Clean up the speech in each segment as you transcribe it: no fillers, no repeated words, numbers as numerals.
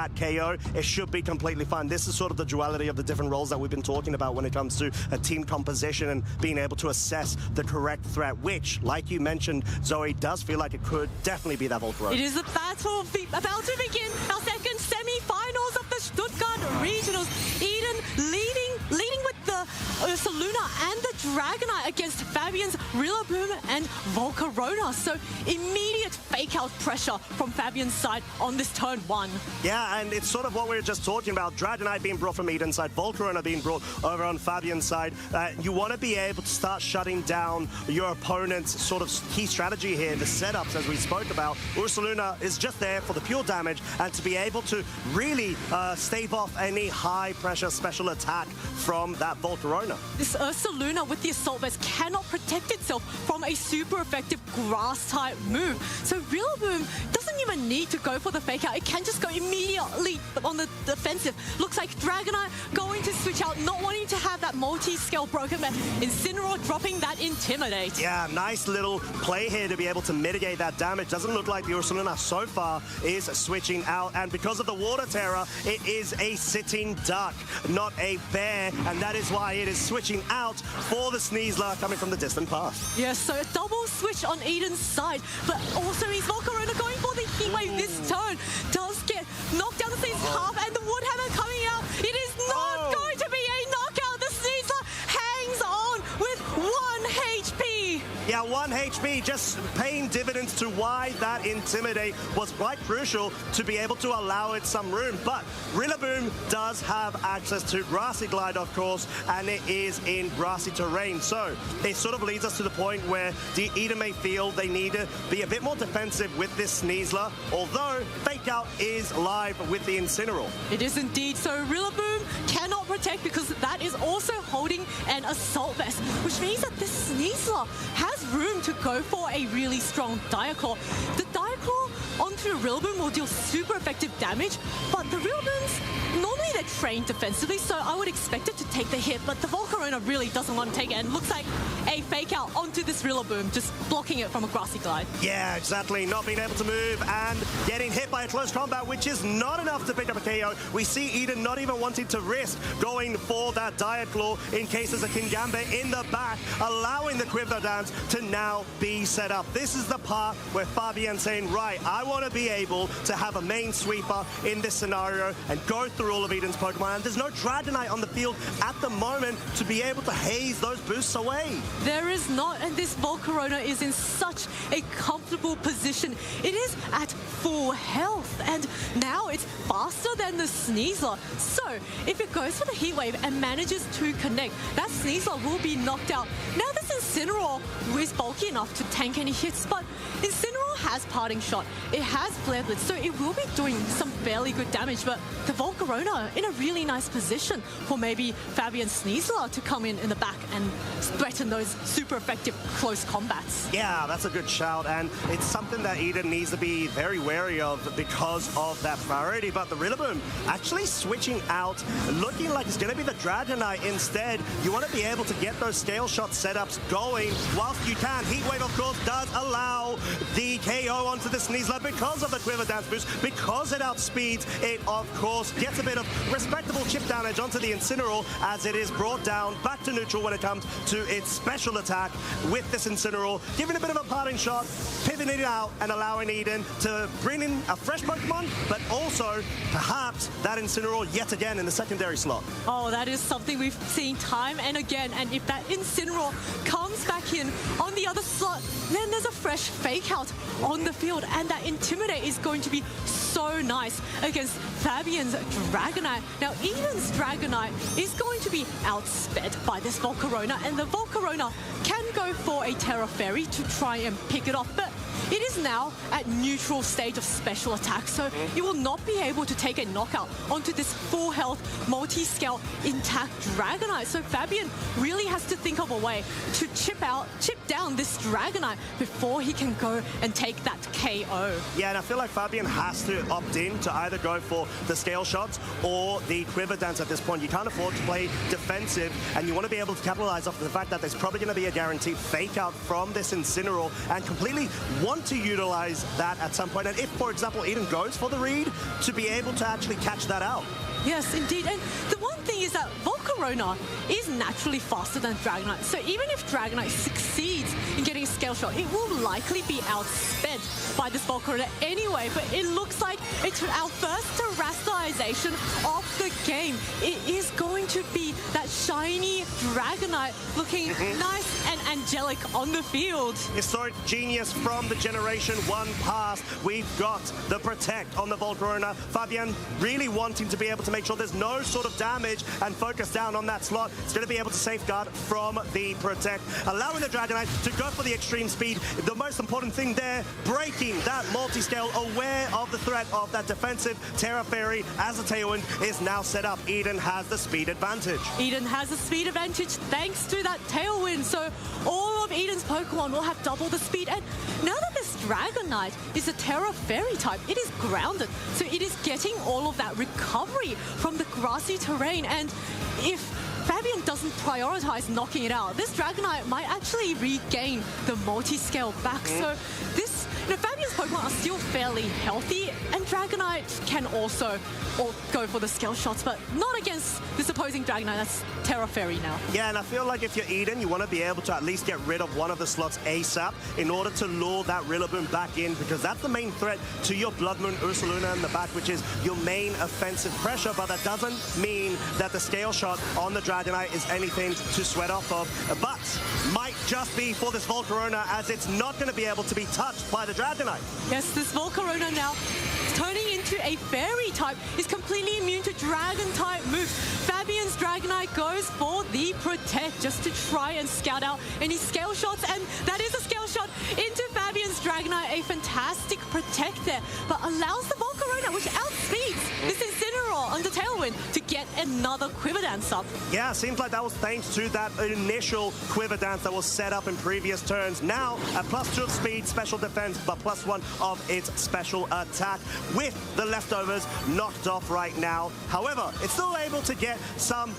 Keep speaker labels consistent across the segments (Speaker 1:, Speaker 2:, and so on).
Speaker 1: That KO, it should be completely fine. This is sort of the duality of the different roles that we've been talking about when it comes to a team composition and being able to assess the correct threat, which, like you mentioned, Zoe, does feel like it could definitely be that Volcarona.
Speaker 2: It is a battle about to begin. Our second semi-finals of the Stuttgart Regionals. Eden leading with the Ursaluna and the Dragonite against Fabian's Rillaboom and Volcarona. So immediate fake-out pressure from Fabian's side on this turn one.
Speaker 1: Yeah, and it's sort of what we were just talking about. Dragonite being brought from Eden's side, Volcarona being brought over on Fabian's side. You want to be able to start shutting down your opponent's sort of key strategy here, the setups, as we spoke about. Ursaluna is just there for the pure damage and to be able to really stave off any high-pressure special attack from that Volcarona.
Speaker 2: This Ursaluna with the Assault Vest cannot protect itself from a super effective grass-type move. So Rillaboom doesn't even need to go for the fake-out. It can just go immediately on the defensive. Looks like Dragonite going to switch out, not wanting to have that multi-scale broken, but Incineroar dropping that Intimidate.
Speaker 1: Yeah, nice little play here to be able to mitigate that damage. Doesn't look like the Ursaluna so far is switching out, and because of the Water Terror, it is a sitting duck, not a bear, and that is why it is switching out for the Sneasler coming from the distant past.
Speaker 2: Yes, so a double switch on Eden's side, but also he's Volcarona going for the Heat Wave this turn. Does get knocked down the Sneasler's half, and the Woodhammer coming out. It is not going to be a knockout. The Sneasler hangs on with 1 HP.
Speaker 1: Yeah, 1 HP, just paying dividends to why that Intimidate was quite crucial to be able to allow it some room. But Rillaboom does have access to Grassy Glide, of course, and it is in grassy terrain. So it sort of leads us to the point where the Eden may feel they need to be a bit more defensive with this Sneasler, although Fake Out is live with the Incineroar.
Speaker 2: It is indeed. So Rillaboom cannot protect because that is also holding an Assault Vest, which means that this Sneasler has room to go for a really strong Diaclaw. The Diaclaw onto the Rillaboom will deal super effective damage, but the Rillabooms, normally they're trained defensively, so I would expect it to take the hit, but the Volcarona really doesn't want to take it, and looks like a fake out onto this Rillaboom, just blocking it from a Grassy Glide.
Speaker 1: Yeah, exactly. Not being able to move and getting hit by a close combat, which is not enough to pick up a KO. We see Eden not even wanting to risk going for that Diaclaw in case there's a Kingambit in the back, allowing the Quiver Dance to now be set up. This is the part where Fabian's saying, right, I want to be able to have a main sweeper in this scenario and go through all of Eden's Pokemon. And there's no Dragonite on the field at the moment to be able to haze those boosts away.
Speaker 2: There is not, and this Volcarona is in such a comfortable position. It is at full health, and now it's faster than the Sneasler. So if it goes for the Heat Wave and manages to connect, that Sneasler will be knocked out. Now this Incineroar is bulky enough to tank any hits, but Incineroar has Parting Shot. It has Flare Blitz, so it will be doing some fairly good damage, but the Volcarona in a really nice position for maybe Fabian Sneasler to come in the back and threaten those super effective close combats.
Speaker 1: Yeah, that's a good shout, and it's something that Eden needs to be very wary of because of that priority. But the Rillaboom actually switching out, looking like it's going to be the Dragonite instead. You want to be able to get those scale shot setups going whilst you can. Heat Wave, of course, does allow the KO onto the Sneasler because of the Quiver Dance boost, because it outspeeds. It, of course, gets a bit of respectable chip damage onto the Incineroar as it is brought down back to neutral when it comes to its special attack with this Incineroar, giving a bit of a parting shot, pivoting it out and allowing Eden to bring in a fresh Pokemon, but also perhaps that Incineroar yet again in the secondary slot.
Speaker 2: Oh, that is something we've seen time and again, and if that Incineroar comes back in on the other slot, then there's a fresh fake out on the field, and that Intimidate is going to be so nice against Fabian's Dragonite. Now, Eden's Dragonite is going to be outsped by this Volcarona, and the Volcarona can go for a Terra Fairy to try and pick it off, but it is now at neutral stage of special attack, so it will not be able to take a knockout onto this full health, multi-scale, intact Dragonite. So Fabian really has to think of a way to chip down this Dragonite before he can go and take that KO.
Speaker 1: Yeah, and I feel like Fabian has to opt in to either go for the scale shots or the Quiver Dance at this point. You can't afford to play defensive, and you want to be able to capitalize off the fact that there's probably going to be a guaranteed fake out from this Incineroar and completely want to utilize that at some point. And if, for example, Eden goes for the read, to be able to actually catch that out.
Speaker 2: Yes, indeed. And the one thing is that Volcarona is naturally faster than Dragonite. So even if Dragonite succeeds in getting a scale shot, it will likely be outspent by this Volcarona anyway. But it looks like it's our first terrestrialization of the game. It is going to be that shiny Dragonite looking nice and angelic on the field.
Speaker 1: Historic genius from the Generation 1 past. We've got the Protect on the Volcarona. Fabian really wanting to be able to make sure there's no sort of damage and focus down on that slot. It's going to be able to safeguard from the Protect, allowing the Dragonite to go for the extreme speed. The most important thing there, breaking that multi-scale, aware of the threat of that defensive Terra Fairy as the Tailwind is now set up. Eden has the speed advantage.
Speaker 2: Eden has the speed advantage thanks to that Tailwind. So all of Eden's Pokemon will have double the speed. And now that this Dragonite is a Terra Fairy type, it is grounded. So it is getting all of that recovery from the grassy terrain. And if Fabian doesn't prioritize knocking it out, this Dragonite might actually regain the multi-scale back. So this, Fabian's Pokemon are still fairly healthy, and Dragonite can also go for the scale shots, but not against this opposing Dragonite that's Terra Fairy now.
Speaker 1: Yeah, and I feel like if you're Eden, you want to be able to at least get rid of one of the slots ASAP in order to lure that Rillaboom back in, because that's the main threat to your Blood Moon Ursaluna in the back, which is your main offensive pressure, but that doesn't mean that the scale shot on the Dragonite is anything to sweat off of, but might just be for this Volcarona, as it's not going to be able to be touched by the Dragonite.
Speaker 2: Yes, this Volcarona now turning into a Fairy type is completely immune to Dragon type moves. Fabian's Dragonite goes for the Protect just to try and scout out any scale shots, and that is a scale shot into Fabian's Dragonite. A fantastic Protect there, but allows the Volcarona, which outspeeds this Incineroar under Tailwind, to get another Quiver Dance up.
Speaker 1: Yeah, seems like that was thanks to that initial Quiver Dance that was set up in previous turns. Now, at +2 of speed, special defense, but +1 of its special attack, with the leftovers knocked off right now. However, it's still able to get some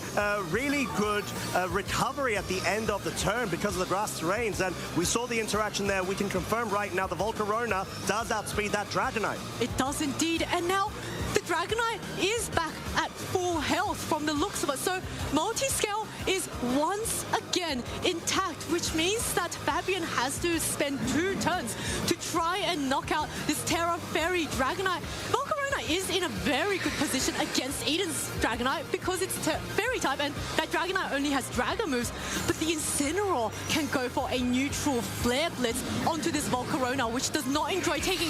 Speaker 1: really good recovery at the end of the turn because of the grass terrains, and we saw the interaction there. We can confirm right now the Volcarona does outspeed that Dragonite.
Speaker 2: It does indeed, and now the Dragonite is back at full health from the looks of it. So multi-scale is once again intact, which means that Fabian has to spend 2 turns to try and knock out this Terra Fairy Dragonite. Volcarona is in a very good position against Eden's Dragonite because it's Fairy type, and that Dragonite only has Dragon moves, but the Incineroar can go for a neutral Flare Blitz onto this Volcarona, which does not enjoy taking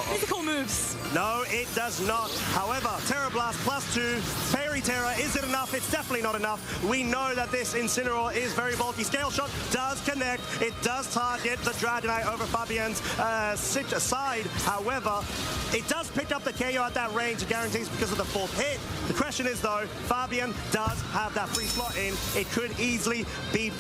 Speaker 2: physical moves.
Speaker 1: No, it does not. However, Terra Blast +2, Fairy Terra, is it enough? It's definitely not enough. We know that this Incineroar is very bulky. Scale Shot does connect. It does target the Dragonite over Fabian's side. However, it does pick up the KO at that range, it guarantees, because of the 4th hit. The question is, though, Fabian does have that free slot in. It could easily be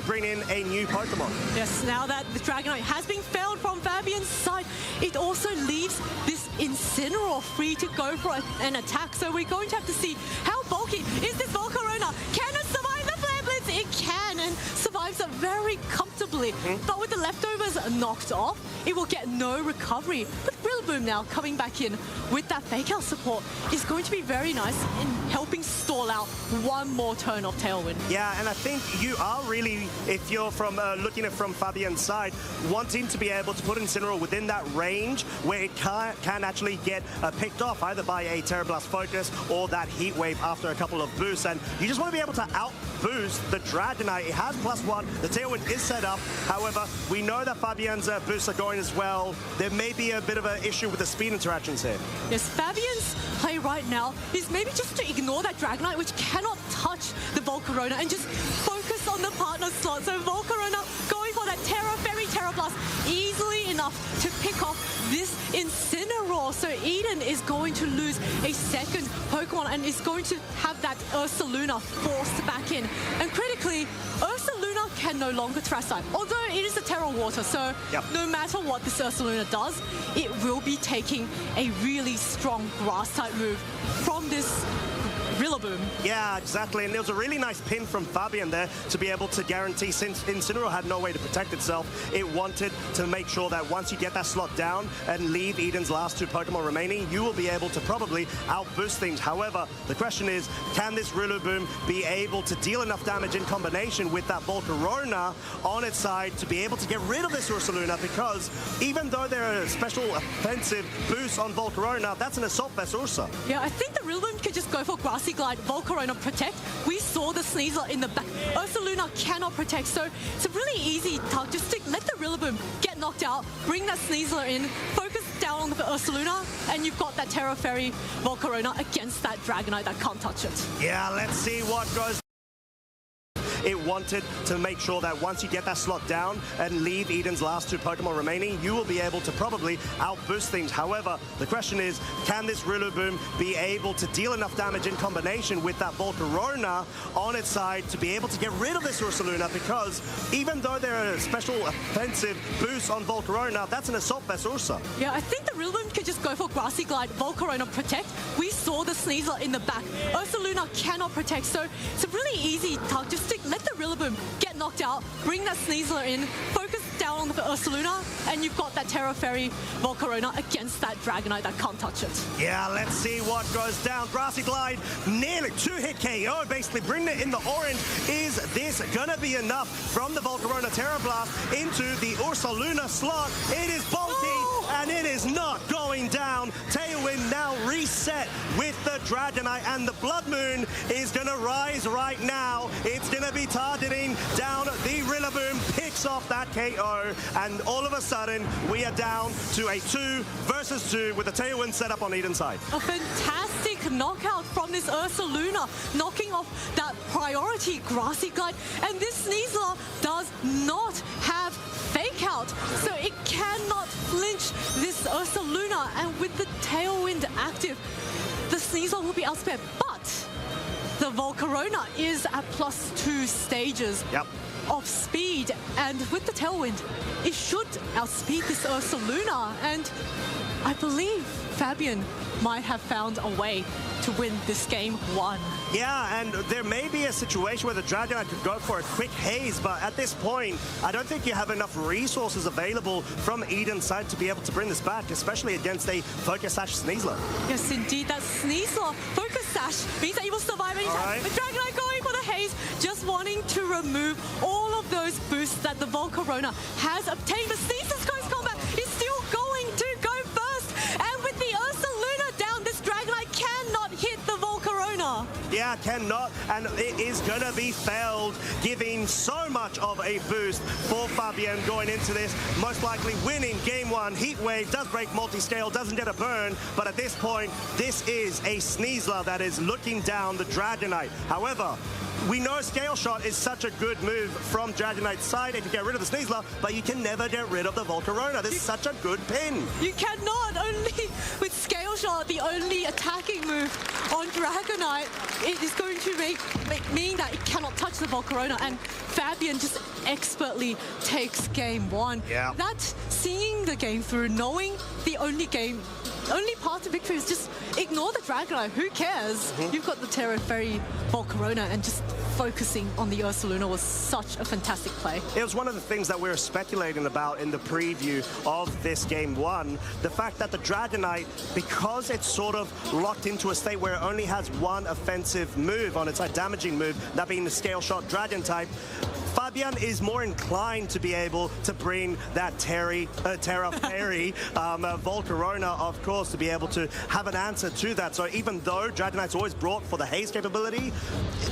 Speaker 1: bring in a new Pokemon.
Speaker 2: Yes, now that the Dragonite has been failed from Fabian's side, it also leaves this Incineroar free to go for an attack. So we're going to have to see how bulky is this Volcarona. Can it survive the Flare Blitz? It can, and survives it very comfortably. But with the leftovers knocked off, it will get no recovery. But Rillaboom now coming back in with that Fake Out support is going to be very nice in helping stall out one more turn of Tailwind.
Speaker 1: Yeah, and I think you are really, if you're from looking at it from Fabian's side, wanting to be able to put Incineroar within that range where it can actually get picked off either by a Terra Blast focus or that Heat Wave after a couple of boosts, and you just want to be able to out-boost the Dragonite. It has +1, the Tailwind is set up. However, we know that Fabian's boosts are going as well. There may be a bit of an issue with the speed interactions here.
Speaker 2: Yes, Fabian's play right now is maybe just to ignore that Dragonite, which cannot touch the Volcarona, and just focus on the partner slot. So Volcarona going for that Terra Fairy Terra Blast, easily enough to pick off this Incineroar. So Eden is going to lose a second Pokemon and is going to have that Ursaluna forced back in. And critically, Ursaluna can no longer Terrace type, although it is a Terra Water, so no matter what this Ursaluna does, it will be taking a really strong Grass type move from this Rillaboom.
Speaker 1: Yeah, exactly. And there was a really nice pin from Fabian there to be able to guarantee, since Incineroar had no way to protect itself, it wanted to make sure that once you get that slot down and leave Eden's last two Pokemon remaining, you will be able to probably outboost things. However, the question is, can this Rillaboom be able to deal enough damage in combination with that Volcarona on its side to be able to get rid of this Ursaluna? Because even though there are special offensive boosts on Volcarona, that's an Assault Vest Ursa.
Speaker 2: Yeah, I think the Rillaboom could just go for Grassy Glide, Volcarona protect. We saw the Sneasler in the back. Ursaluna cannot protect, so it's a really easy task. Just to let the Rillaboom get knocked out, bring that Sneasler in, focus down on the Ursaluna, and you've got that Terra Fairy Volcarona against that Dragonite that can't touch it.
Speaker 1: Yeah, let's see what goes. It wanted to make sure that once you get that slot down and leave Eden's last two Pokemon remaining, you will be able to probably outboost things. However, the question is, can this Rillaboom be able to deal enough damage in combination with that Volcarona on its side to be able to get rid of this Ursaluna? Because even though there are special offensive boosts on Volcarona, that's an Assault Vest Ursa.
Speaker 2: Yeah, I think the Rillaboom could just go for Grassy Glide, Volcarona protect. We saw the Sneasler in the back. Ursaluna cannot protect, so it's a really easy task. Just to let the Rillaboom get knocked out, bring that Sneasler in, focus down on the Ursaluna, and you've got that Terra Fairy Volcarona against that Dragonite that can't touch it.
Speaker 1: Yeah, let's see what goes down. Grassy Glide, nearly 2-hit KO, basically bringing it in the orange. Is this gonna be enough from the Volcarona Terra Blast into the Ursaluna slot? It is bulky, and it is not going down. Tailwind now reset with the Dragonite, and the Blood Moon is gonna rise right now. It's gonna be targeting down the Rillaboom, picks off that KO, and all of a sudden we are down to a 2 versus 2 with the Tailwind set up on Eden's side.
Speaker 2: A fantastic knockout from this Ursaluna, knocking off that priority Grassy Glide, and this Sneasler does not have Fake Out, so it cannot flinch this Ursaluna, and with the Tailwind active, the Sneasler will be outspared, but the Volcarona is at +2 stages of speed, and with the Tailwind, it should outspeed this Ursaluna, and I believe Fabian might have found a way to win this game 1.
Speaker 1: Yeah, and there may be a situation where the Dragonite could go for a quick haze, but at this point, I don't think you have enough resources available from Eden's side to be able to bring this back, especially against a Focus Sash Sneasler.
Speaker 2: Yes, indeed, that Sneasler Focus Sash means that he will survive any time. The Dragonite going for the haze, just wanting to remove all of those boosts that the Volcarona has obtained. But Sneasler's Close Combat is still going to go first, and with the Ursaluna down, this Dragonite cannot hit the Volcarona.
Speaker 1: Yeah, cannot, and it is gonna be failed, giving so much of a boost for Fabian going into this, most likely winning game 1. Heat Wave does break multi-scale, doesn't get a burn, but at this point, this is a Sneasler that is looking down the Dragonite. However, we know Scale Shot is such a good move from Dragonite's side if you get rid of the Sneasler, but you can never get rid of the Volcarona. This is such a good pin.
Speaker 2: You cannot. Only with Scale Shot, the only attacking move on Dragonite, it is going to mean that it cannot touch the Volcarona, and Fabian just expertly takes game 1.
Speaker 1: Yeah.
Speaker 2: That's seeing the game through, knowing the only path to victory is just ignore the Dragonite. Who cares? You've got the Terra Fairy Volcarona, and just focusing on the Ursaluna was such a fantastic play.
Speaker 1: It was one of the things that we were speculating about in the preview of this game 1. The fact that the Dragonite, because it's sort of locked into a state where it only has one offensive move on its side, damaging move, that being the Scale Shot Dragon type, Fabian is more inclined to be able to bring that Terra Fairy Volcarona, of course, to be able to have an answer to that. So even though Dragonite's always brought for the haze capability,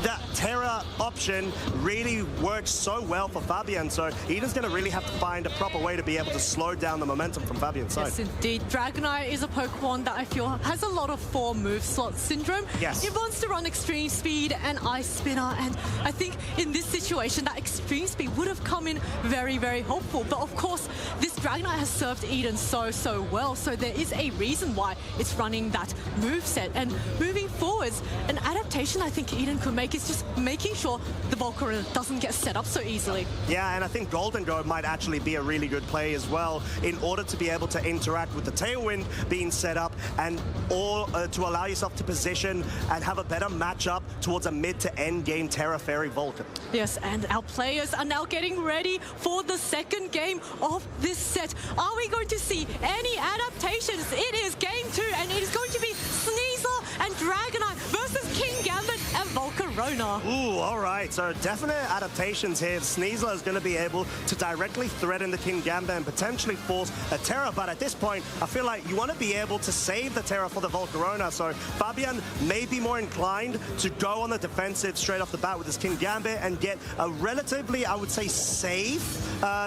Speaker 1: that Terra option really works so well for Fabian. So Eden's going to really have to find a proper way to be able to slow down the momentum from Fabian's side.
Speaker 2: Yes, indeed. Dragonite is a Pokemon that I feel has a lot of 4 move slot syndrome.
Speaker 1: Yes.
Speaker 2: It wants to run Extreme Speed and Ice Spinner, and I think in this situation that Extreme Speed would have come in very, very helpful. But of course, this Dragonite has served Eden so well, so there is a reason why it's running that moveset. And moving forwards, an adaptation I think Eden could make is just making sure the Volcarona doesn't get set up so easily.
Speaker 1: Yeah, and I think Golden Go might actually be a really good play as well in order to be able to interact with the Tailwind being set up and to allow yourself to position and have a better matchup towards a mid to end game Terra Fairy Vulcan.
Speaker 2: Yes, and our players are now getting ready for the second game of this set. Are we going to see any adaptations? It is game 2, and it is going to be Sneasler and Dragonite versus King Gambit and Volcarona.
Speaker 1: Ooh, all right. So definite adaptations here. Sneasler is going to be able to directly threaten the King Gambit and potentially force a Terra. But at this point, I feel like you want to be able to save the Terra for the Volcarona. So Fabian may be more inclined to go on the defensive straight off the bat with this King Gambit and get a relatively, I would say, safe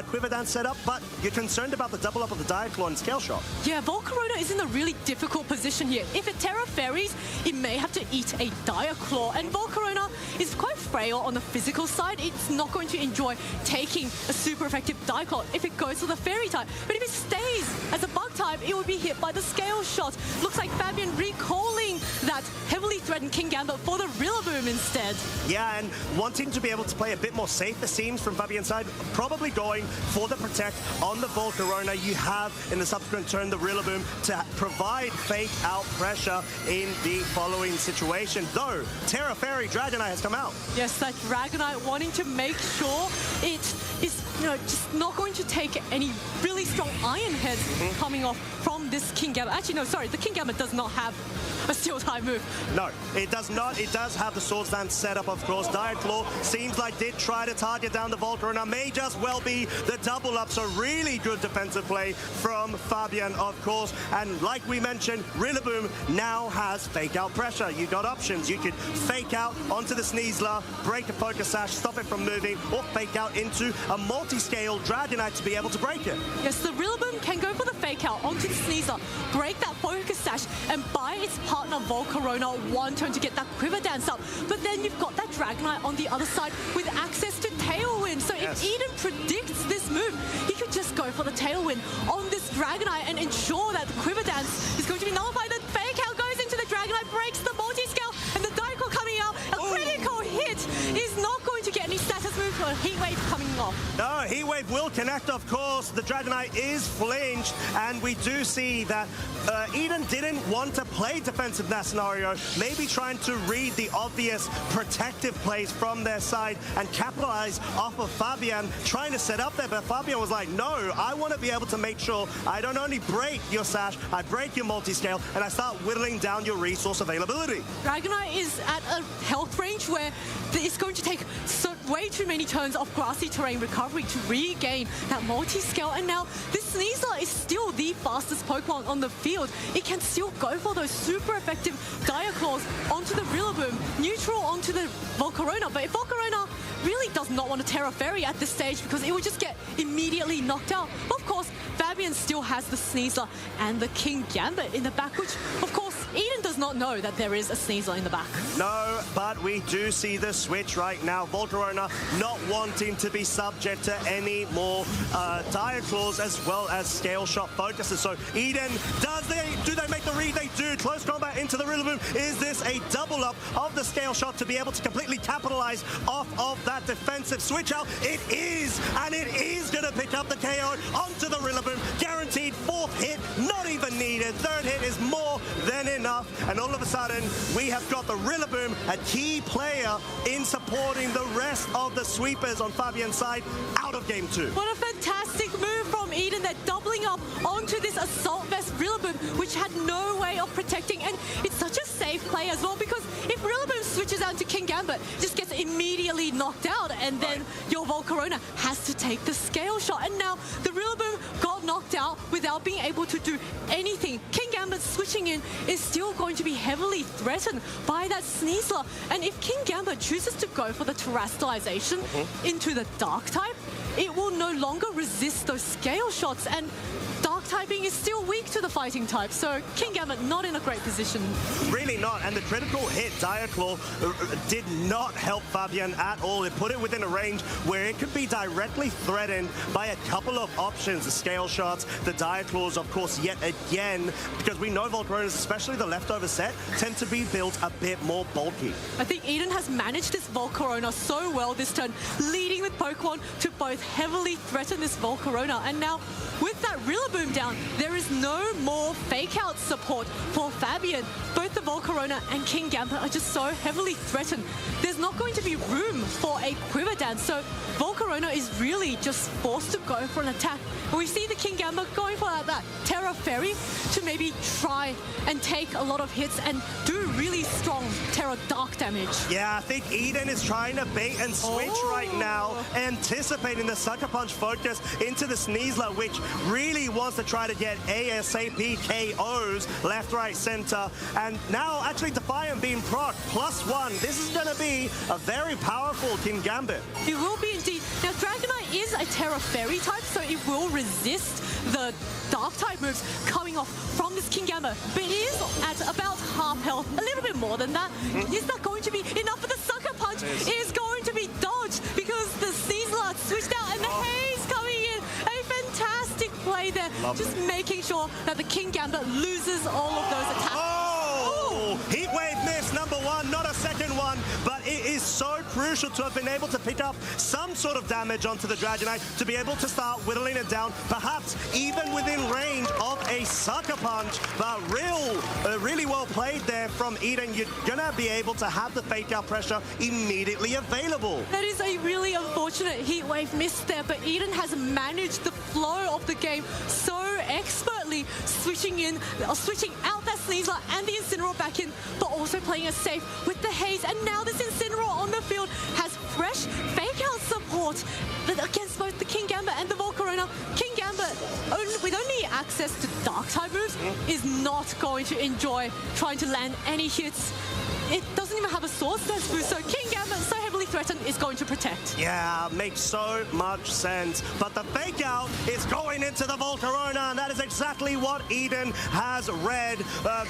Speaker 1: Quiver Dance setup. But you're concerned about the double up of the Diaclaw and Scale Shot.
Speaker 2: Yeah, Volcarona is in a really difficult position here. If it Terra Fairies, it may have to eat a Diaclaw. And Volcarona is quite frail on the physical side. It's not going to enjoy taking a super effective Diaclaw if it goes to the Fairy type. But if it stays as a Bug type, it would be hit by the Scale Shot. Looks like Fabian recalling that heavily threatened King Gambit for the Rillaboom instead.
Speaker 1: Yeah, and wanting to be able to play a bit more safe, it seems, from Fabian's side, probably going for the Protect on the Volcarona. You have, in the subsequent turn, the Rillaboom to provide fake-out pressure in the following situation. Though, Terra Fairy Dragonite has come out.
Speaker 2: Yes, that Dragonite wanting to make sure it is, just not going to take any really strong Iron Heads coming off from this King Gambit. Actually, no, sorry, the King Gambit does not have a Steel type move.
Speaker 1: No, it does not. It does have the Swords Dance setup, of course. Diaclaw seems like did try to target down the Volcarona. May just well be the double up. So really good defensive play from Fabian, of course. And like we mentioned, Rillaboom now has fake out pressure. You got options. You could fake out onto the Sneasler, break a Focus Sash, stop it from moving, or fake out into a multi-scale Dragonite to be able to break it.
Speaker 2: Yes, the Rillaboom can go for the fake out onto the Sneasler, break that Focus Sash, and buy its partner Volcarona one turn to get that Quiver Dance up. But then you've got that Dragonite on the other side with access to Tailwind. So if Eden predicts this move, he could just go for the Tailwind on this Dragonite and ensure that the Quiver Dance is going to be nullified. The fake out goes into the Dragonite, breaks the multi-scale, and the Diaclaw coming out. A critical hit is not going to get any status move for a Heat Wave coming off.
Speaker 1: No, Heat Wave will connect, of course. The Dragonite is flinched, and we do see that Eden didn't want to play defensive in that scenario, maybe trying to read the obvious protective plays from their side and capitalize off of Fabian trying to set up there, but Fabian was like, no, I want to be able to make sure I don't only break your Sash, I break your multi-scale, and I start whittling down your resource availability.
Speaker 2: Dragonite is at a health range where it's going to take way too many turns of grassy terrain recovery to regain that multi-scale, and now this Sneasler is still the fastest Pokemon on the field. It can still go for those super effective Diaclaws onto the Rillaboom, neutral onto the Volcarona, but if Volcarona really does not want to Terra Fairy at this stage because it would just get immediately knocked out. But of course, Fabian still has the Sneasler and the King Gambit in the back, which of course Eden does not know that there is a Sneasler in the back.
Speaker 1: No, but we do see the switch right now. Volcarona not wanting to be subject to any more Diaclaws as well as Scale Shot focuses. So Eden, do they make the read? They do. Close combat into the Rillaboom. Is this a double up of the Scale Shot to be able to completely capitalize off of that defensive switch out? It is, and it is going to pick up the KO onto the Rillaboom. Guaranteed fourth hit, not even needed. Third hit is more than enough. And all of a sudden, we have got the Rillaboom, a key player in supporting the rest of the sweepers on Fabian's side, out of game 2.
Speaker 2: What a fantastic move from Eden. They're doubling up onto this Assault Vest Rillaboom, which had no way of protecting. And it's such a safe play as well, because if Rillaboom switches out to King Gambit, just gets immediately knocked out, and then your Volcarona has to take the Scale Shot. And now the Rillaboom got knocked out without being able to do anything. King Gambit switching in is still going to be heavily threatened by that Sneasler. And if King Gambit chooses to go for the Terastallization into the Dark type, it will no longer resist those Scale Shots, and Dark typing is still weak to the Fighting type, so King Gambit not in a great position.
Speaker 1: Really not, and the critical hit Diaclaw did not help Fabian at all. It put it within a range where it could be directly threatened by a couple of options. The Scale Shots, the Diaclaws, of course, yet again, because we know Volcaronas, especially the leftover set, tend to be built a bit more bulky.
Speaker 2: I think Eden has managed this Volcarona so well this turn, leading with Pokemon to both heavily threaten this Volcarona, and now with that Rillaboom down, there is no more fake-out support for Fabian. Both the Volcarona and King Gambit are just so heavily threatened. There's not going to be room for a quiver dance, so Volcarona is really just forced to go for an attack. And we see the King Gambit going for that Terra Fairy to maybe try and take a lot of hits and do really strong Terra Dark damage.
Speaker 1: Yeah, I think Eden is trying to bait and switch right now, anticipating the Sucker Punch focus into the Sneasler, which really wants to try to get ASAP KOs left, right, center. And now actually Defiant being proc +1. This is going to be a very powerful King Gambit.
Speaker 2: It will be indeed. Now Dragonite is a Terra Fairy type, so it will resist the Dark type moves coming off from this King Gambit, but it is at about half health, a little bit more than that. Is that going to be enough for the Sucker Punch? It is going to be dodged because the Sneasler switched out and the Haze coming in. A fantastic play there, just making sure that the King Gambit loses all of those attacks.
Speaker 1: Heat Wave miss, #1, not a second one, but it is so crucial to have been able to pick up some sort of damage onto the Dragonite, to be able to start whittling it down, perhaps even within range of a Sucker Punch. But really well played there from Eden. You're gonna be able to have the fake out pressure immediately available.
Speaker 2: That is a really unfortunate Heat Wave miss there, but Eden has managed the flow of the game so expertly, switching out that Sneasler and the Incineroar back in, but also playing it safe with the Haze. And now this Incineroar on the field has fresh fake-out support against both the King Gambit and the Volcarona. King Gambit, with only access to Dark-type moves, is not going to enjoy trying to land any hits. It doesn't even have a Sword Stance boost, so King Gambit, so heavily threatened, is going to protect.
Speaker 1: Yeah, makes so much sense. But the fake out is going into the Volcarona, and that is exactly what Eden has read.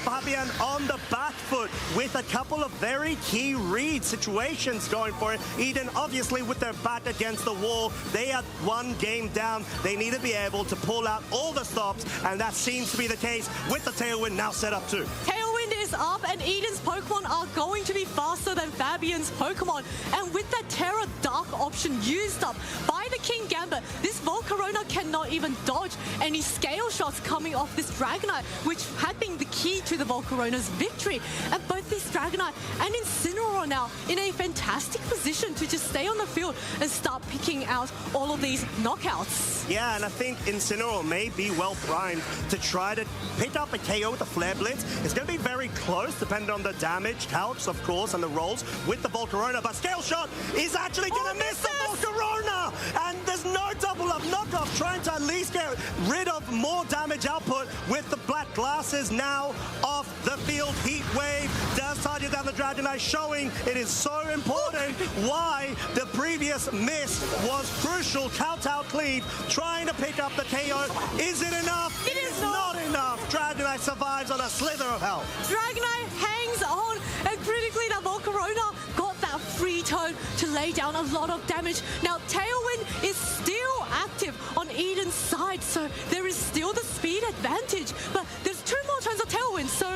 Speaker 1: Fabian on the back foot with a couple of very key read situations going for it. Eden, obviously, with their back against the wall, they are one game down. They need to be able to pull out all the stops, and that seems to be the case with the Tailwind now set up too.
Speaker 2: Tailwind is up, and Eden's Pokemon are going to be faster than Fabian's Pokemon. And with that Terra Dark option used up by the King Gambit, this Volcarona cannot even dodge any scale shots coming off this Dragonite, which had been the key to the Volcarona's victory. And both this Dragonite and Incineroar now in a fantastic position to just stay on the field and start picking out all of these knockouts.
Speaker 1: Yeah, and I think Incineroar may be well primed to try to pick up a KO with the Flare Blitz. It's going to be very close, depending on the damage counts, of course, and the rolls with the Volcarona. But Scale Shot is actually going to miss the Volcarona! And there's no double up knockoff, trying to at least get rid of more damage output with the black glasses now off the field. Heat Wave does target down the Dragonite, showing it is so important why the previous miss was crucial. Count out Cleave, trying to pick up the KO. Is it enough?
Speaker 2: It is
Speaker 1: not enough. Dragonite survives on a slither of health.
Speaker 2: Dragonite hangs on, and critically that Volcarona got that free turn to lay down a lot of damage. Now Tailwind is still active on Eden's side, so there is still the speed advantage, but there's 2 more turns of Tailwind, so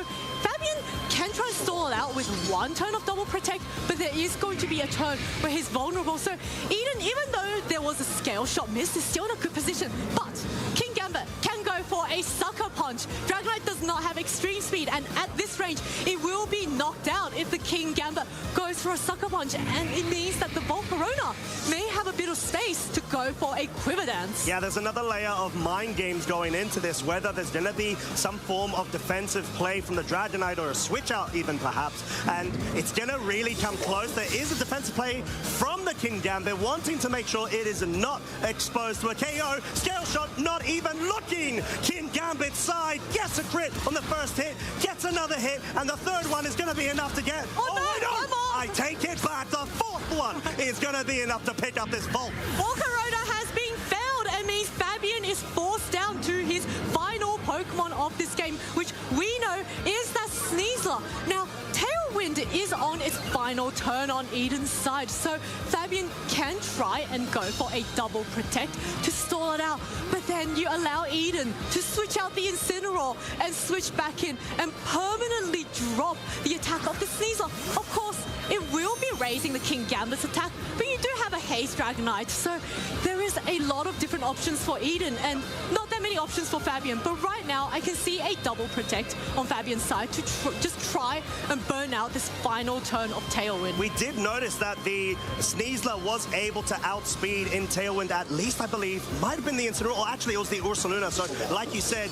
Speaker 2: Fabian can try and stall it out with 1 turn of Double Protect, but there is going to be a turn where he's vulnerable. So Eden, even though there was a Scale Shot miss, is still in a good position, but King Gambit can go for a Sucker Punch. Dragonite does not have extreme speed, and at this range, it will be knocked out if the King Gambit goes for a Sucker Punch, and it means that the Volcarona may have a bit of space to go for a Quiver Dance.
Speaker 1: Yeah, there's another layer of mind games going into this, whether there's going to be some form of defensive play from the Dragonite or a switch out even perhaps, and it's going to really come close. There is a defensive play from the King Gambit, wanting to make sure it is not exposed to a KO. Scale Shot not even looking. King Gambit's side gets a crit on the first hit, gets another hit, and the third one is going to be enough to get...
Speaker 2: Oh no, come on!
Speaker 1: I take it back. The fourth one is going to be enough to pick up this Volt.
Speaker 2: Volcarona has been fouled, and means Fabian is forced down to his final Pokemon of this game, which we know is that Sneasler. Now, Tailwind is on its final turn on Eden's side, so Fabian can try and go for a Double Protect to stall it out, but then you allow Eden to switch out the Incineroar and switch back in and permanently drop the attack of the Sneasler. Of course, it will be raising the King Gambit's attack, but you do have a Haze Dragonite. So there is a lot of different options for Eden and not that many options for Fabian. But right now, I can see a double protect on Fabian's side to just try and burn out this final turn of Tailwind.
Speaker 1: We did notice that the Sneasler was able to outspeed in Tailwind, at least I believe, might have been the Incineroar, or actually it was the Ursaluna. So like you said,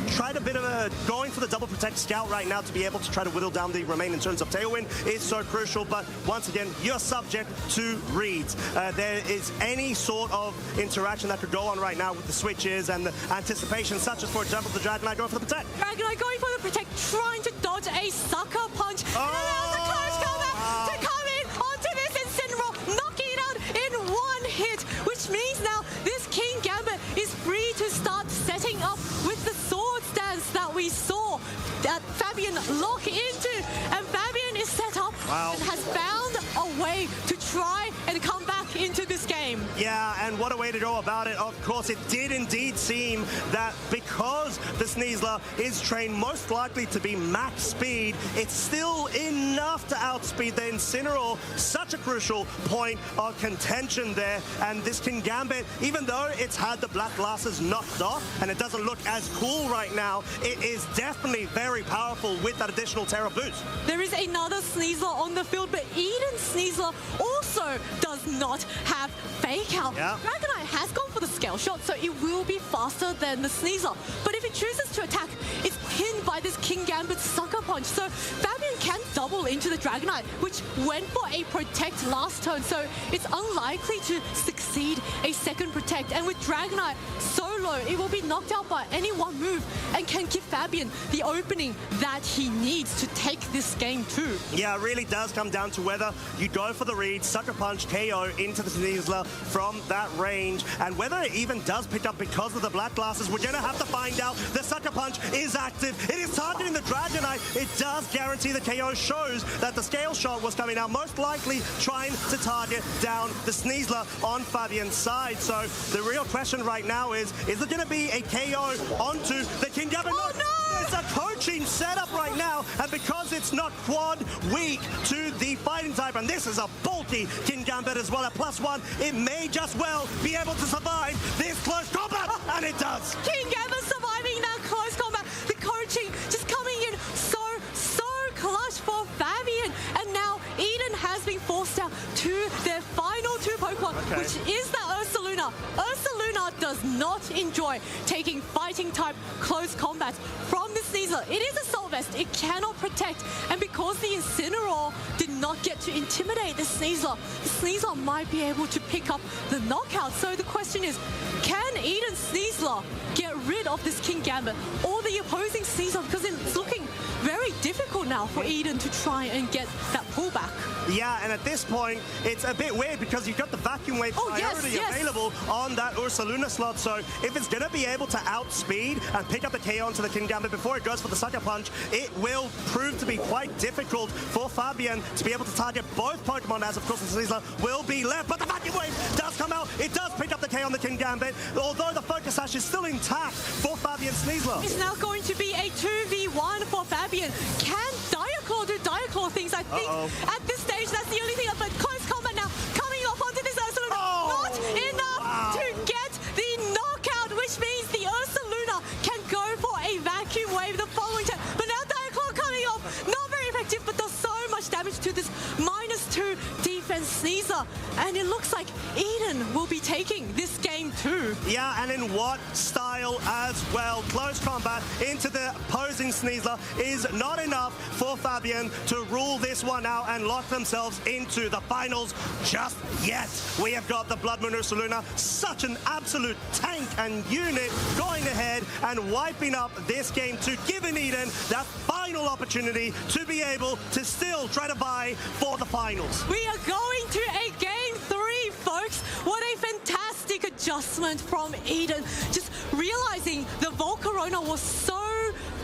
Speaker 1: tried a bit of a going for the double protect scout right now to be able to try to whittle down the remaining turns of Tailwind is so crucial. But once again, you're subject to reads. There is any sort of interaction that could go on right now with the switches and the anticipation, such as, for example, the Dragonite going for the protect.
Speaker 2: Dragonite going for the protect, trying to dodge a sucker punch. And allows the close combat to come in onto this Incineroar, knocking it out in one hit, which means now this King Gambit is free to start setting up with the sword stance that we saw that Fabian lock into. And Fabian is set up and has found a way to try and come back into this game.
Speaker 1: Yeah, and what a way to go about it. Of course, it did indeed seem that because the Sneasler is trained most likely to be max speed, it's still enough to outspeed the Incineroar. Such a crucial point of contention there. And this King Gambit, even though it's had the black glasses knocked off and it doesn't look as cool right now, it is definitely very powerful with that additional Terra boost.
Speaker 2: There is another Sneasler on the field, but Eden Sneasler also does not have Fake Out.
Speaker 1: Yeah.
Speaker 2: Dragonite has gone for the Scale Shot, so it will be faster than the Sneasler. But if it chooses to attack, it's pinned by this King Gambit Sucker Punch. So Fabian can double into the Dragonite, which went for a Protect last turn. So it's unlikely to succeed a second Protect. And with Dragonite so low, it will be knocked out by any one move and can give Fabian the opening that he needs to take this game too.
Speaker 1: Yeah, it really does come down to whether you go for the read, Sucker Punch, KO into the Sneasler from that range, and whether it even does pick up because of the black glasses. We're going to have to find out. The Sucker Punch is active. It is targeting the Dragonite. It does guarantee the KO. Shows that the Scale Shot was coming out, most likely trying to target down the Sneasler on Fabian's side. So the real question right now is it going to be a KO onto the King Gambit?
Speaker 2: Oh, no!
Speaker 1: There's a coaching setup right now, and because it's not quad weak to the fighting type, and this is a bulky King Gambit as well at +1, it may just well be able to survive this close combat, and it does.
Speaker 2: King Gambit surviving that close combat. The coaching just coming in so clutch for Fabian, and now Eden has been forced out to their final two Pokemon, which is the Ursaluna. Ursaluna does not enjoy taking fighting type close combats from the Sneasler. It is Assault Vest, it cannot protect, and because the Incineroar did not get to intimidate the Sneasler might be able to pick up the knockout. So the question is, can Eden Sneasler get rid of this King Gambit or the opposing Sneasler, because it's looking very difficult now for Eden to try and get that pullback.
Speaker 1: Yeah, and at this point, it's a bit weird because you've got the Vacuum Wave priority available on that Ursaluna slot. So if it's going to be able to outspeed and pick up the KO onto the King Gambit before it goes for the Sucker Punch, it will prove to be quite difficult for Fabian to be able to target both Pokemon, as of course the Sneasler will be left. But the Vacuum Wave does come out. It does pick up the KO on the King Gambit, although the Focus Sash is still intact for Fabian Sneasler.
Speaker 2: It's now going to be a 2v1 for Fabian. Can Diaclaw do Diaclaw things? I think at this stage, that's the only thing. But close combat now, coming off onto this Ursaluna. Not enough to get the knockout, which means the Ursaluna can go for a Vacuum Wave the following turn. But now Diaclaw coming off, not very effective, but does so much damage to this -2 defense Sneasler. And it looks like Eden will be taking this game too.
Speaker 1: Yeah, and in what style as well. Close combat into the opposing Sneasler is not enough for Fabian to rule this one out and lock themselves into the finals just yet. We have got the Blood Moon Ursaluna, such an absolute tank and unit, going ahead and wiping up this game to give Eden that final opportunity to be able to still try to vie for the finals.
Speaker 2: We are going to a game 3, folks. What a fantastic adjustment from Eden. Just realizing the Volcarona was so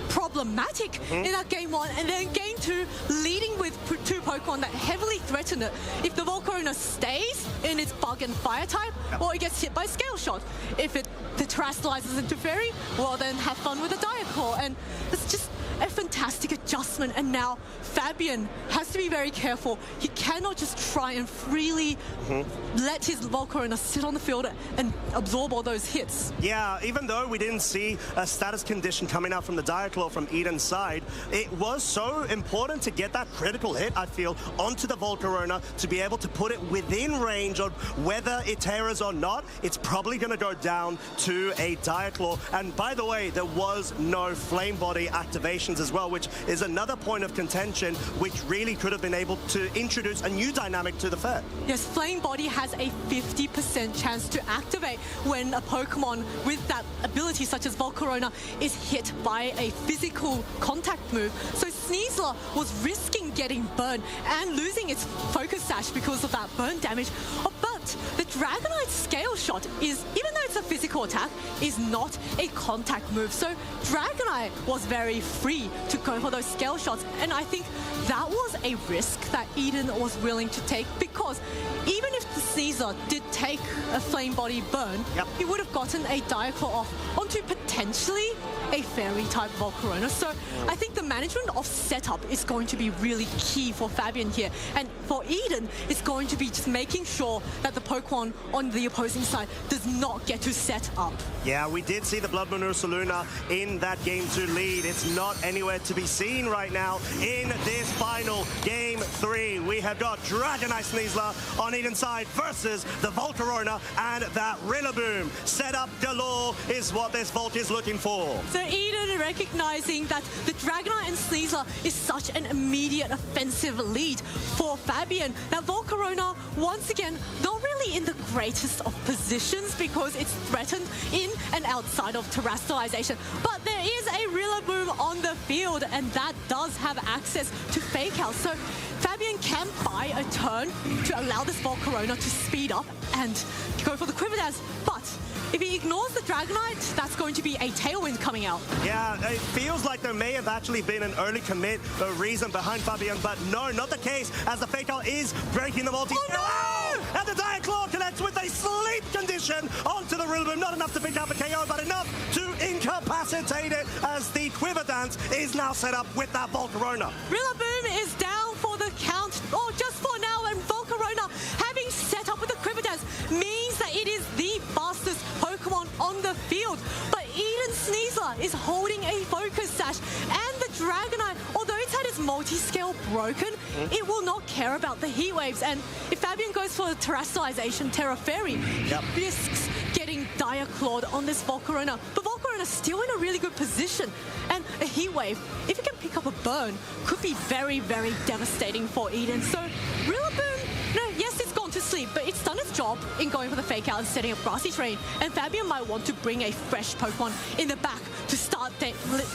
Speaker 2: problematic in that game 1, and then game 2 leading with 2 Pokemon that heavily threaten it. If the Volcarona stays in its Bug and Fire type, or it gets hit by Scale Shot. If it terrestrializes into Fairy, well then have fun with a Diaclaw. And it's just a fantastic adjustment, and now FABIAN has to be very careful. He cannot just try and freely let his Volcarona sit on the field and absorb all those hits.
Speaker 1: Yeah, even though we didn't see a status condition coming out from the Diaclaw from Eden's side, it was so important to get that critical hit, I feel, onto the Volcarona to be able to put it within range of whether it tears or not. It's probably going to go down to a Diaclaw. And by the way, there was no flame body activations as well, which is another point of contention, which really could have been able to introduce a new dynamic to the fair.
Speaker 2: Yes, flame body has a 50% chance to activate when a Pokemon with that ability, such as Volcarona, is hit by a physical contact move. So Sneasler was risking getting burned and losing its focus sash because of that burn damage. But the Dragonite Scale Shot is, even though it's a physical attack, is not a contact move. So Dragonite was very free to go for those Scale Shots, and I think that was a risk that Eden was willing to take, because even if the Sneasler did take a Flame Body burn, he would have gotten a Diaclaw off onto potentially a Fairy type Volcarona. So I think the management of setup is going to be really key for FABIAN here, and for Eden, it's going to be just making sure that the Pokemon on the opposing side does not get to set up.
Speaker 1: Yeah, we did see the Blood Moon Ursaluna in that Game 2 lead. It's not anywhere to be seen right now in this final Game 3. We have got Dragonite Sneasler on Eden's side versus the Volcarona and that Rillaboom. Setup galore is what this Volt is looking for.
Speaker 2: So Eden recognizing that the Dragonite and Sneasler is such an immediate offensive lead for FABIAN, that Volcarona, once again, not really in the greatest of positions because it's threatened in and outside of terrestrialization. But there is a Rillaboom on the field, and that does have access to Fake Out. So FABIAN can buy a turn to allow this Volcarona to speed up and go for the Quiver Dance. But if he ignores the Dragonite, that's going to be a Tailwind coming out.
Speaker 1: Yeah, it feels like there may have actually been an early commit, a reason behind FABIAN, but no, not the case, as the Fake Out is breaking the multi.
Speaker 2: Oh no!
Speaker 1: And the Diaclaw connects with a sleep condition onto the Rillaboom. Not enough to pick up a KO, but enough to incapacitate it, as the Quiver Dance is now set up with that Volcarona.
Speaker 2: Rillaboom is down for the count, or just for now, and Volcarona, having set up with the Quiver Dance, means that it is the fastest Pokemon on the field. But Eden Sneasler is holding a Focus Sash, and the Dragonite, although it's had its multi-scale broken, it will not care about the Heat Waves. And if FABIAN goes for the Terrestrialization Terra Fairy, he risks getting Diaclawed on this Volcarona. But Volcarona's still in a really good position, and a Heat Wave, if it can pick up a burn, could be very, very devastating for Eden. So Rillaboom, yes, it's gone to sleep, but it's done its job in going for the Fake Out and setting up grassy terrain, and FABIAN might want to bring a fresh Pokemon in the back to start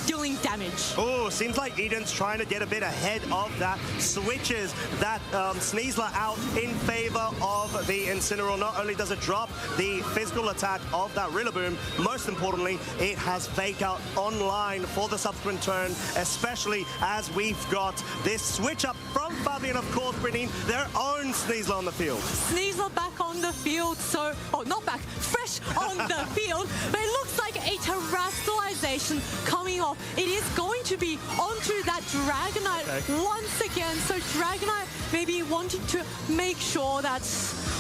Speaker 2: dealing damage.
Speaker 1: Oh, seems like Eden's trying to get a bit ahead of that. Switches that Sneasler out in favor of the Incineroar. Not only does it drop the physical attack of that Rillaboom, most importantly, it has Fake Out online for the subsequent turn, especially as we've got this switch up from FABIAN, of course, bringing their own Sneasler on the field.
Speaker 2: Sneasler back on the field, so, oh, not back, fresh on the field, but it looks like a terrestrialization coming off. It is going to be onto that Dragonite once again, so Dragonite maybe wanting to make sure that,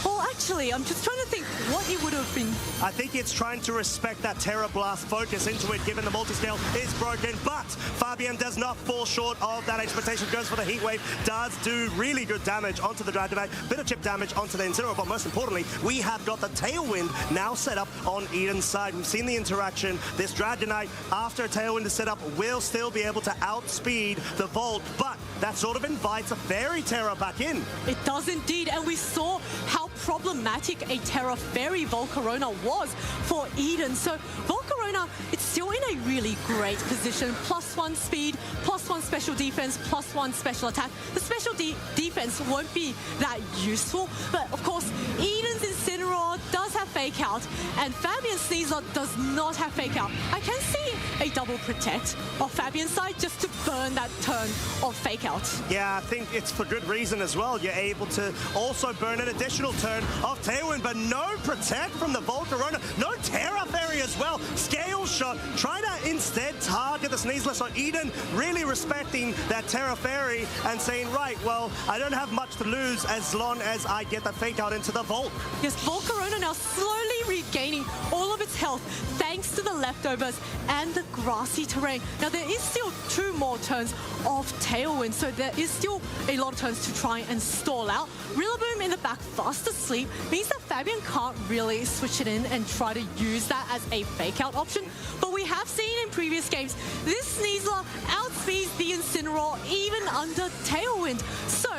Speaker 2: well, actually, I'm just trying to think what it would have been.
Speaker 1: I think it's trying to respect that Terra Blast focus into it, given the multi-scale is broken, but FABIAN does not fall short of that expectation. Goes for the Heat Wave, does do really good damage onto the Dragonite, bit of chip damage onto the Incineroar, but most importantly, we have got the Tailwind now set up on Eden's side. We've seen the interaction. This Dragonite, after a Tailwind is set up, will still be able to outspeed the Volt, but that sort of invites a Fairy Terra back in.
Speaker 2: It does indeed, and we saw how problematic a Terra Fairy Volcarona was for Eden. So Volcarona, it's still in a really great position. +1 speed, +1 special defense, +1 special attack. The special defense defense won't be that useful. But of course, Eden's Incineroar does have Fake Out, and Fabian's Sneasler does not have Fake Out. I can see a double protect of Fabian's side just to burn that turn of Fake Out.
Speaker 1: Yeah, I think it's for good reason as well. You're able to also burn an additional turn of Tailwind, but no protect from the Volcarona, no Terra Fairy as well. Scale Shot, trying to instead target the Sneasler. So Eden really respecting that Terra Fairy and saying, right, well, I don't have much to lose as long as I get that Fake Out into the Volk.
Speaker 2: Yes, Volcarona now slowly regaining all of its health thanks to the leftovers and the grassy terrain. Now there is still 2 more turns of Tailwind, so there is still a lot of turns to try and stall out. Rillaboom in the back fast asleep means that Fabian can't really switch it in and try to use that as a Fake Out option. But we have seen in previous games, this Sneasler outspeeds the Incineroar even under Tailwind. So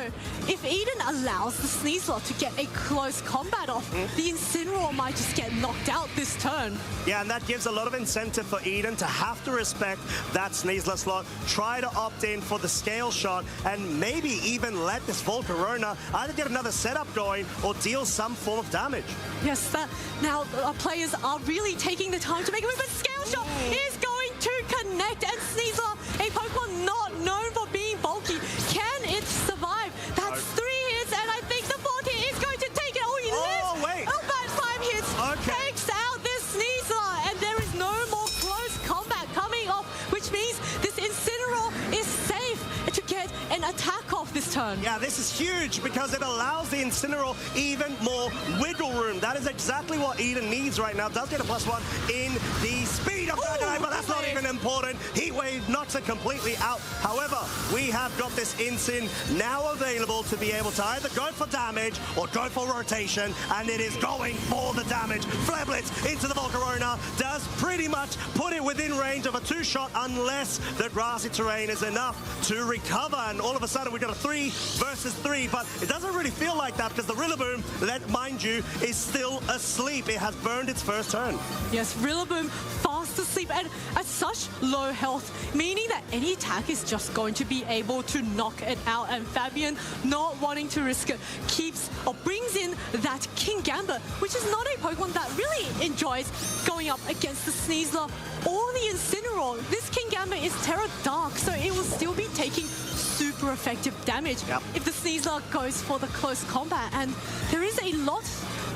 Speaker 2: if Eden allows the Sneasler to get a close combat off, the Incineroar might just get knocked out this turn.
Speaker 1: Yeah, and that gives a lot of incentive for Eden to have to respect that Sneasler slot, try to opt in for the Scale Shot, and maybe even let this Volcarona either get another setup going or deal some form of damage.
Speaker 2: Yes, now our players are really taking the time to make a move, but Scale Shot is going to connect, and Sneasler, a Pokemon not known for being bulky, can it survive? That's 3 hits, and I think the 4th hit is going to take it. Oh, he lives!
Speaker 1: Wait.
Speaker 2: Oh, but 5 hits takes out this Sneasler, and there is no more close combat coming off, which means this Incineroar is safe to get an attack off this turn.
Speaker 1: Yeah, this is huge because it allows the Incineroar even more wiggle room. That is exactly what Eden needs right now. Does get a +1 in the speed of Dragonite, but that's not even important. Heat Wave knocks it completely out. However, we have got this Incin now available to be able to either go for damage or go for rotation, and it is going for the damage. Flare Blitz into the Volcarona does pretty much put it within range of a 2-shot unless the grassy terrain is enough to recover, and all of a sudden we've got a 3 versus 3, but it doesn't really feel like that because the Rillaboom, mind you, is still asleep. It has burned its first turn.
Speaker 2: Yes, Rillaboom fast asleep and at such low health, meaning that any attack is just going to be able to knock it out, and Fabian, not wanting to risk it, keeps or brings in that Kingambit, which is not a Pokemon that really enjoys going up against the Sneasler or the Incineroar. This Kingambit is Terra Dark, so it will still be taking super effective damage if the Sneasler goes for the close combat, and there is a lot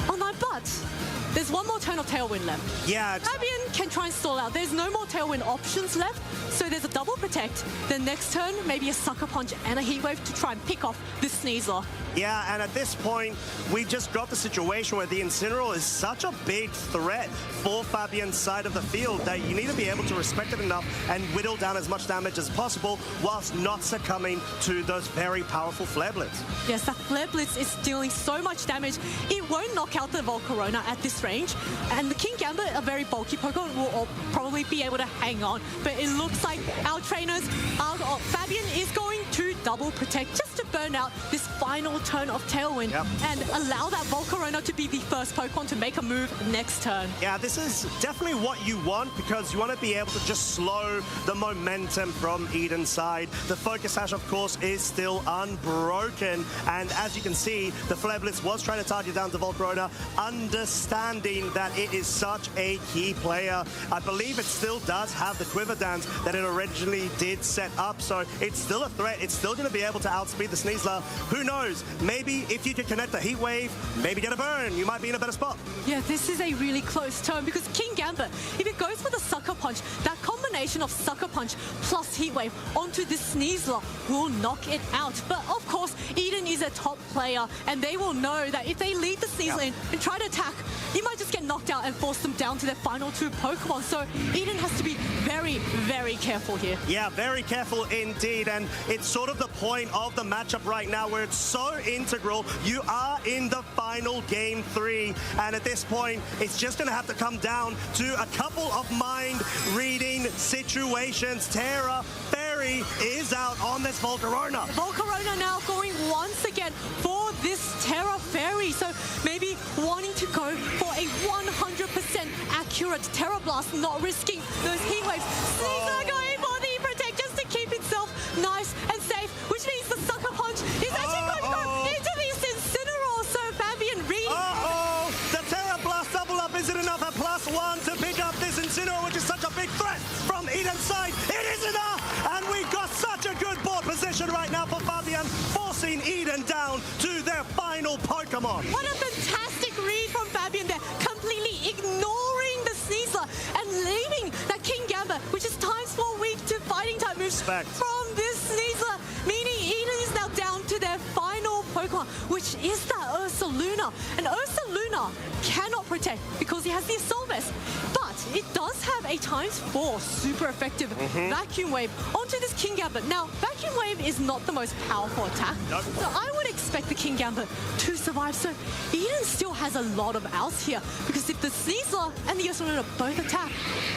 Speaker 2: on my butt. There's 1 more turn of Tailwind left.
Speaker 1: Yeah.
Speaker 2: Fabian can try and stall out. There's no more Tailwind options left, so there's a double protect. The next turn, maybe a Sucker Punch and a Heat Wave to try and pick off this Sneasler.
Speaker 1: Yeah, and at this point, we just got the situation where the Incineroar is such a big threat for Fabian's side of the field that you need to be able to respect it enough and whittle down as much damage as possible whilst not succumbing to those very powerful Flare Blitz.
Speaker 2: Yes, that Flare Blitz is dealing so much damage, it won't knock out the Volcarona at this range, and the Kingambit, a very bulky Pokemon, will probably be able to hang on, but it looks like our trainers, Fabian is going to double protect just to burn out this final turn of Tailwind and allow that Volcarona to be the first Pokemon to make a move next turn.
Speaker 1: Yeah, this is definitely what you want because you want to be able to just slow the momentum from Eden's side. The Focus Sash, of course, is still unbroken, and as you can see, the Flare Blitz was trying to target down the Volcarona, understanding that it is such a key player. I believe it still does have the Quiver Dance that it originally did set up, so it's still a threat. It's still going to be able to outspeed the Sneasler. Who knows? Maybe if you can connect the Heat Wave, maybe get a burn, you might be in a better spot.
Speaker 2: Yeah, this is a really close turn because Kingambit, if it goes for the Sucker Punch, that combination of Sucker Punch plus Heat Wave onto the Sneasler will knock it out. But of course, Eden is a top player, and they will know that if they lead the Sneasler in and try to attack, you might just get knocked out and force them down to their final 2 Pokemon. So Eden has to be very, very careful here.
Speaker 1: Yeah, very careful indeed, and it's sort of the point of the matchup right now where it's so integral. You are in the final game 3, and at this point, it's just going to have to come down to a couple of mind-reading situations. Terra Fairy is out on this Volcarona.
Speaker 2: Volcarona now going once again for this Terra Fairy, so maybe wanting to go for a 100% accurate Terra Blast, not risking those Heat Waves. Sneasler going for the Protect just to keep itself nice and safe, which means the Sucker Punch is actually going to go
Speaker 1: Incineroar, which is such a big threat from Eden's side. It is enough, and we've got such a good board position right now for Fabian, forcing Eden down to their final Pokemon.
Speaker 2: What a fantastic read from Fabian there, completely ignoring the Sneasler and leaving that King Gambit, which is times 4 weak to fighting type moves from this Sneasler, meaning Eden is now down to their final Pokemon, which is that Ursaluna. And Ursaluna cannot protect because he has the Assault Vest, but it does have a times 4 super effective Vacuum Wave onto this King Gambit. Now, Vacuum Wave is not the most powerful attack, so I would expect the King Gambit to survive. So Eden still has a lot of outs here, because if the Sneasler and the Ursaluna both attack,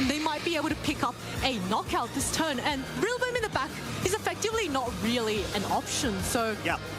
Speaker 2: they might be able to pick up a knockout this turn, and Rillaboom in the back is effectively not really an option. So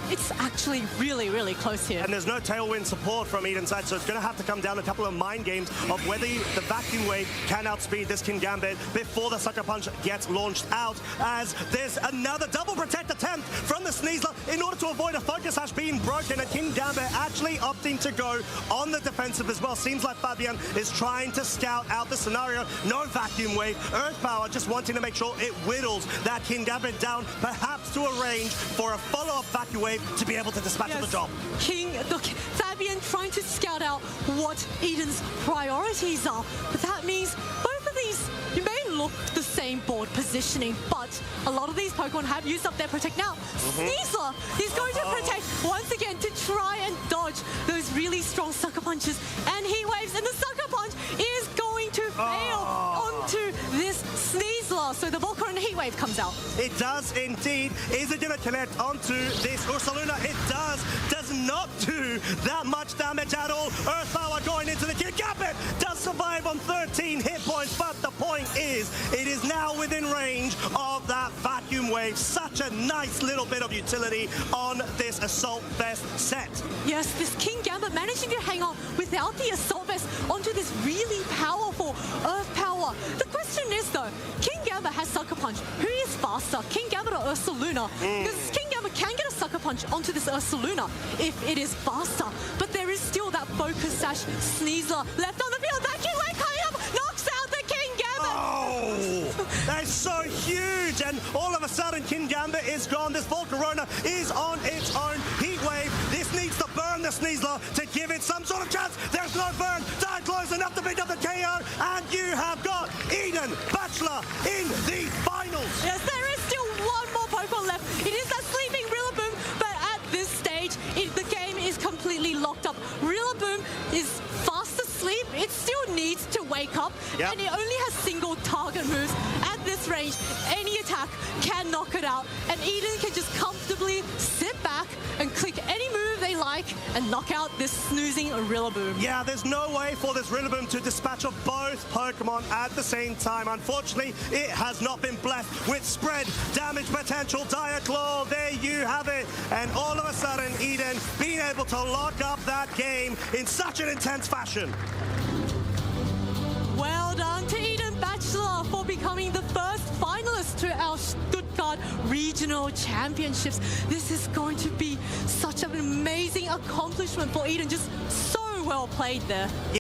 Speaker 2: it's actually really, really close here.
Speaker 1: And there's no Tailwind support from Eden's side, so it's going to have to come down a couple of mind games of whether the Vacuum Wave can outspeed this King Gambit before the Sucker Punch gets launched out, as there's another double protect attempt from the Sneasler in order to avoid a Focus Sash being broken, and King Gambit actually opting to go on the defensive as well. Seems like Fabian is trying to scout out the scenario. No Vacuum Wave, Earth Power just wanting to make sure it whittles that King Gambit down, perhaps to arrange for a follow-up Vacuum Wave to be able to dispatch the job.
Speaker 2: Fabian trying to scout out what Eden's priorities are, but that means both of these, you may look the same board positioning, but a lot of these Pokemon have used up their Protect. Now, Sneasler is going to Protect once again to try and dodge those really strong Sucker Punches and Heat Waves, and the Sucker Punch is going to fail onto this Sneasler. So the Volcarona Heat Wave comes out.
Speaker 1: It does indeed. Is it going to connect onto this Ursaluna? It does. Does not do that much damage at all. Earth Power going into the King Gambit. Does survive on 13 hit points, but the point is, it is now within range of that Vacuum Wave. Such a nice little bit of utility on this Assault Vest set.
Speaker 2: Yes, this King Gambit managing to hang on without the Assault Vest onto this really powerful Earth Power. The question is though, King Gambit has Sucker Punch. Who is faster, King Gambit or Ursaluna? Because King Gambit can get a Sucker Punch onto this Ursaluna if it is faster, but there is still that Focus Sash Sneasler left on the field. Vacuum Wave coming up, knocks out the King Gambit.
Speaker 1: Oh, that's so huge, and all of a sudden King Gambit is gone. This Volcarona is on its own. Heat Wave, this needs to burn the Sneasler to give it some sort of chance. There's no burn, dive close enough to pick up the KO, and you have got Eden Bachelor in the finals.
Speaker 2: Yes, there is still one more Pokemon left. It is that sleeping Rillaboom, but at this stage, the game is completely locked up. Rillaboom is fast asleep. It still needs to wake up, and it only has single target moves. At this range, any attack can knock it out, and Eden can just comfortably sit back and click any move they like and knock out this snoozing Rillaboom.
Speaker 1: Yeah, there's no way for this Rillaboom to dispatch of both Pokemon at the same time. Unfortunately, it has not been blessed with spread damage potential. Diaclaw, there you have it. And all of a sudden, Eden being able to lock up that game in such an intense fashion.
Speaker 2: Well done to Eden Bachelor for becoming the first finalist to our Stuttgart Regional Championships. This is going to be such an amazing accomplishment for Eden. Just so well played there.